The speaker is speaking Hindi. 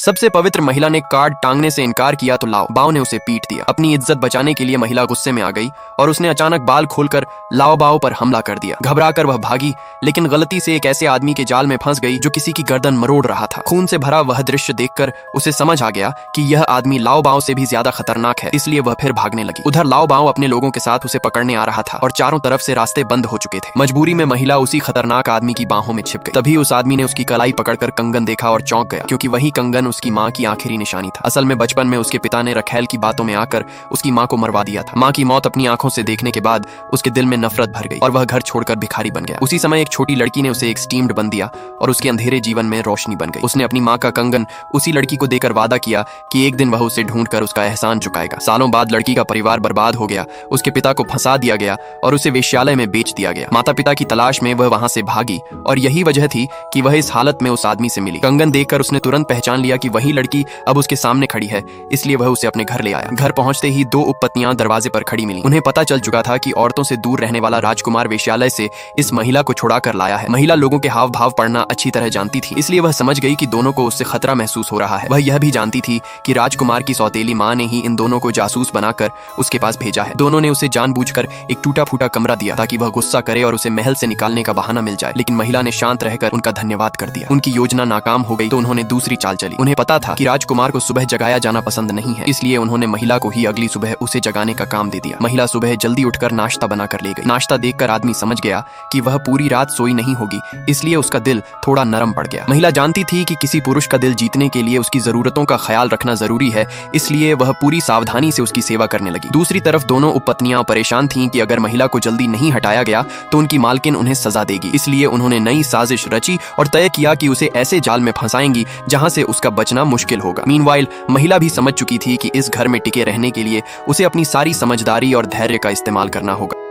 सबसे पवित्र महिला ने कार्ड टांगने से इनकार किया तो लाओ बाओ ने उसे पीट दिया। अपनी इज्जत बचाने के लिए महिला गुस्से में आ गई और उसने अचानक बाल खोलकर लाओ बाओ पर हमला कर दिया। घबराकर वह भागी, लेकिन गलती से एक ऐसे आदमी के जाल में फंस गई जो किसी की गर्दन मरोड़ रहा था। खून से भरा वह दृश्य देखकर उसे समझ आ गया कि यह आदमी लाओ बाओ से भी ज्यादा खतरनाक है, इसलिए वह फिर भागने लगी। उधर लाओ बाओ अपने लोगों के साथ उसे पकड़ने आ रहा था और चारों तरफ से रास्ते बंद हो चुके थे। मजबूरी में महिला उसी खतरनाक आदमी की बाहों में छिप गई। तभी उस आदमी ने उसकी कलाई पकड़कर कंगन देखा और चौंक गया, क्योंकि वही कंगन उसकी माँ की आखिरी निशानी था। असल में बचपन में उसके पिता ने रखैल की बातों में आकर उसकी माँ को मरवा दिया था। माँ की मौत अपनी आंखों से देखने के बाद उसके दिल में नफरत भर गई और वह घर छोड़कर भिखारी बन गया। उसी समय एक छोटी लड़की ने उसे एक स्टीम्ड बन दिया और उसके अंधेरे जीवन में रोशनी बन गई। उसने अपनी माँ का कंगन उसी लड़की को देकर वादा किया कि एक दिन वह उसे ढूंढकर उसका एहसान चुकाएगा। सालों बाद लड़की का परिवार बर्बाद हो गया, उसके पिता को फंसा दिया गया और उसे वेश्यालय में बेच दिया गया। माता पिता की तलाश में वह वहां से भागी और यही वजह थी कि वह इस हालत में उस आदमी से मिली। कंगन देखकर उसने तुरंत पहचान लिया कि वही लड़की अब उसके सामने खड़ी है, इसलिए वह उसे अपने घर ले आया। घर पहुंचते ही दो उपपत्नियां दरवाजे पर खड़ी मिली। उन्हें पता चल चुका था कि औरतों से दूर रहने वाला राजकुमार वेश्यालय से इस महिला को छुड़ा कर लाया है। महिला लोगों के हाव भाव पढ़ना अच्छी तरह जानती थी, इसलिए वह समझ गई कि दोनों को उससे खतरा महसूस हो रहा है। वह यह भी जानती थी कि राजकुमार की सौतेली माँ ने ही इन दोनों को जासूस बनाकर उसके पास भेजा है। दोनों ने उसे जानबूझकर एक टूटा फूटा कमरा दिया ताकि वह गुस्सा करे और उसे महल से निकालने का बहाना मिल जाए, लेकिन महिला ने शांत रहकर उनका धन्यवाद कर दिया। उनकी योजना नाकाम हो गई तो उन्होंने दूसरी चाल चली। उन्हें पता था कि राजकुमार को सुबह जगाया जाना पसंद नहीं है, इसलिए उन्होंने महिला को ही अगली सुबह उसे जगाने का काम दे दिया। महिला सुबह जल्दी उठकर नाश्ता बनाकर ले गई। नाश्ता देखकर आदमी समझ गया कि वह पूरी रात सोई नहीं होगी, इसलिए उसका दिल थोड़ा नरम पड़ गया। महिला जानती थी कि किसी पुरुष का दिल जीतने के लिए उसकी जरूरतों का ख्याल रखना जरूरी है, इसलिए वह पूरी सावधानी से उसकी सेवा करने लगी। दूसरी तरफ दोनों उपपत्नियां परेशान थीं कि अगर महिला को जल्दी नहीं हटाया गया तो उनकी मालकिन उन्हें सजा देगी, इसलिए उन्होंने नई साजिश रची और तय किया कि उसे ऐसे जाल में फंसाएंगी जहां से उसका बचना मुश्किल होगा। मीनवाइल महिला भी समझ चुकी थी कि इस घर में टिके रहने के लिए उसे अपनी सारी समझदारी और धैर्य का इस्तेमाल करना होगा।